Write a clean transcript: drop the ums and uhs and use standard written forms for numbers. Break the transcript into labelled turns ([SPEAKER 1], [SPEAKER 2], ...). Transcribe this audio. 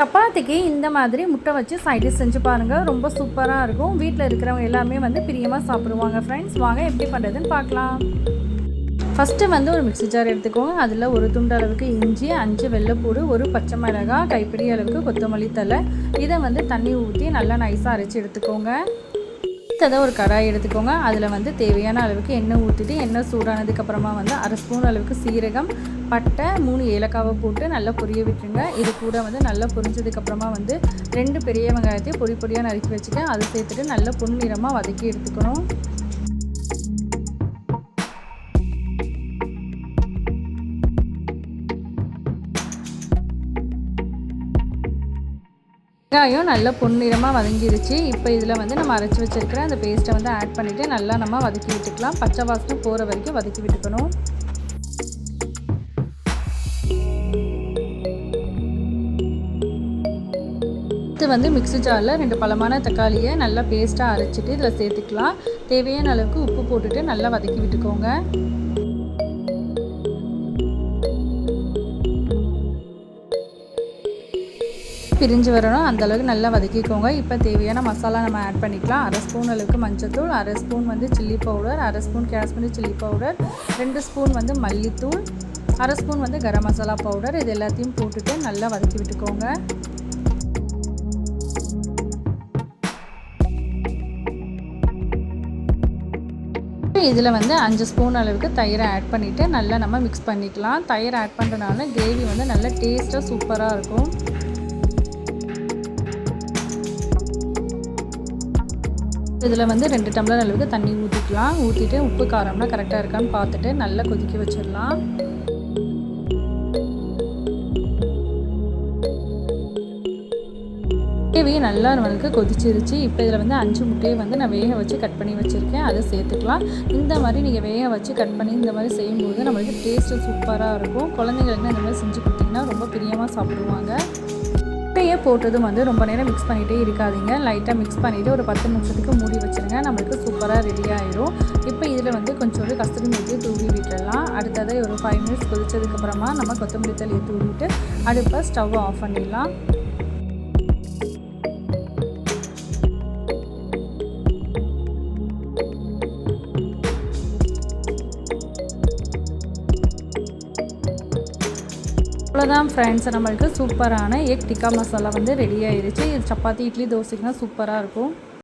[SPEAKER 1] சப்பாத்திக்கு இந்த மாதிரி முட்டை வச்சு சைடிஷ் செஞ்சு பாருங்கள். ரொம்ப சூப்பராக இருக்கும். வீட்டில் இருக்கிறவங்க எல்லாருமே பிரியமாக சாப்பிடுவாங்க. ஃப்ரெண்ட்ஸ், வாங்க எப்படி பண்ணுறதுன்னு பார்க்கலாம். ஃபஸ்ட்டு ஒரு மிக்ஸி ஜார் எடுத்துக்கோங்க. அதில் ஒரு துண்டு அளவுக்கு இஞ்சி, 5 வெள்ளைப்பூடு, ஒரு பச்சை மிளகாய், கைப்பிடி அளவுக்கு கொத்தமல்லி தழை, இதை தண்ணி ஊற்றி நல்லா நைஸாக அரைச்சி எடுத்துக்கோங்க. அடுத்ததாக ஒரு கடாய் எடுத்துக்கோங்க. அதில் தேவையான அளவுக்கு எண்ணெய் ஊற்றிட்டு எண்ணெய் சூடானதுக்கப்புறமா 1/2 ஸ்பூன் அளவுக்கு சீரகம், பட்டை, 3 ஏலக்காவை போட்டு நல்லா பொரிய விட்டுருங்க. இது கூட நல்லா பொரிஞ்சதுக்கப்புறமா 2 பெரிய வெங்காயத்தை பொடி பொடியாக நறுக்கி வச்சுக்கேன். அதை சேர்த்துட்டு நல்லா பொன்னிறமாக வதக்கி எடுத்துக்கணும். வெங்காயம் நல்லா பொன்னிறமாக வதங்கிருச்சு. இப்போ இதில் நம்ம அரைச்சி வச்சுருக்கிற அந்த பேஸ்ட்டை ஆட் பண்ணிவிட்டு நல்லா நம்ம வதக்கி விட்டுக்கலாம். பச்சை வாசனை போகிற வரைக்கும் வதக்கி விட்டுக்கணும். இது மிக்ஸி ஜாரில் 2 பழமான தக்காளியை நல்லா பேஸ்ட்டாக அரைச்சிட்டு இதில் சேர்த்துக்கலாம். தேவையான அளவுக்கு உப்பு போட்டுட்டு நல்லா வதக்கி விட்டுக்கோங்க. பிரிஞ்சு வரணும், அந்தளவுக்கு நல்லா வதக்கிக்கோங்க. இப்போ தேவையான மசாலா நம்ம ஆட் பண்ணிக்கலாம். 1/2 ஸ்பூன் அளவுக்கு மஞ்சள்தூள், 1/2 spoon chilli powder, 1/2 spoon Kashmiri chilli powder, 2 spoon மல்லித்தூள், 1/2 ஸ்பூன் கரம் மசாலா பவுடர். இது எல்லாத்தையும் போட்டுட்டு நல்லா வதக்கி விட்டுக்கோங்க. இதில் 5 ஸ்பூன் அளவுக்கு தயிரை ஆட் பண்ணிவிட்டு நல்லா நம்ம மிக்ஸ் பண்ணிக்கலாம். தயிர் ஆட் பண்ணுறதுனால கிரேவி நல்லா டேஸ்ட்டாக சூப்பராக இருக்கும். இதில் 2 டம்ளர் அளவுக்கு தண்ணி ஊற்றிக்கலாம். ஊற்றிட்டு உப்பு காரம்லாம் கரெக்டாக இருக்கான்னு பார்த்துட்டு நல்லா கொதிக்க வச்சிடலாம். கிரேவி நல்லா நம்மளுக்கு கொதிச்சிருச்சு. இப்போ இதில் 5 முட்டையை நான் வேக வச்சு கட் பண்ணி வச்சுருக்கேன். அதை சேர்த்துக்கலாம். இந்த மாதிரி நீங்கள் வேக வச்சு கட் பண்ணி இந்த மாதிரி செய்யும்போது நம்மளுக்கு டேஸ்ட்டு சூப்பராக இருக்கும். குழந்தைங்களுக்கு இந்த மாதிரி செஞ்சு கொடுத்தீங்கன்னா ரொம்ப பிரியமாக சாப்பிடுவாங்க. முட்டையை போட்டதும் ரொம்ப நேரம் மிக்ஸ் பண்ணிகிட்டே இருக்காதீங்க. லைட்டாக மிக்ஸ் பண்ணிவிட்டு ஒரு 10 நிமிஷத்துக்கு மூடி வச்சுருங்க. நம்மளுக்கு சூப்பராக ரெடி ஆகிடும். இப்போ இதில் கொஞ்சோண்டு கஸ்தூரி மேத்தி தூவி விட்டுடலாம். அடுத்ததாக ஒரு 5 மினிட்ஸ் கொதிச்சதுக்கப்புறமா நம்ம கொத்தமல்லி தழையை தூவிட்டு அடுப்பை ஸ்டவ் ஆஃப் பண்ணிடலாம். அவ்வளோதான் ஃப்ரெண்ட்ஸ், நம்மளுக்கு சூப்பரான எக் டிக்கா மசாலா ரெடி ஆயிடுச்சு. இது சப்பாத்தி, இட்லி, தோசைக்குனா சூப்பராக இருக்கும்.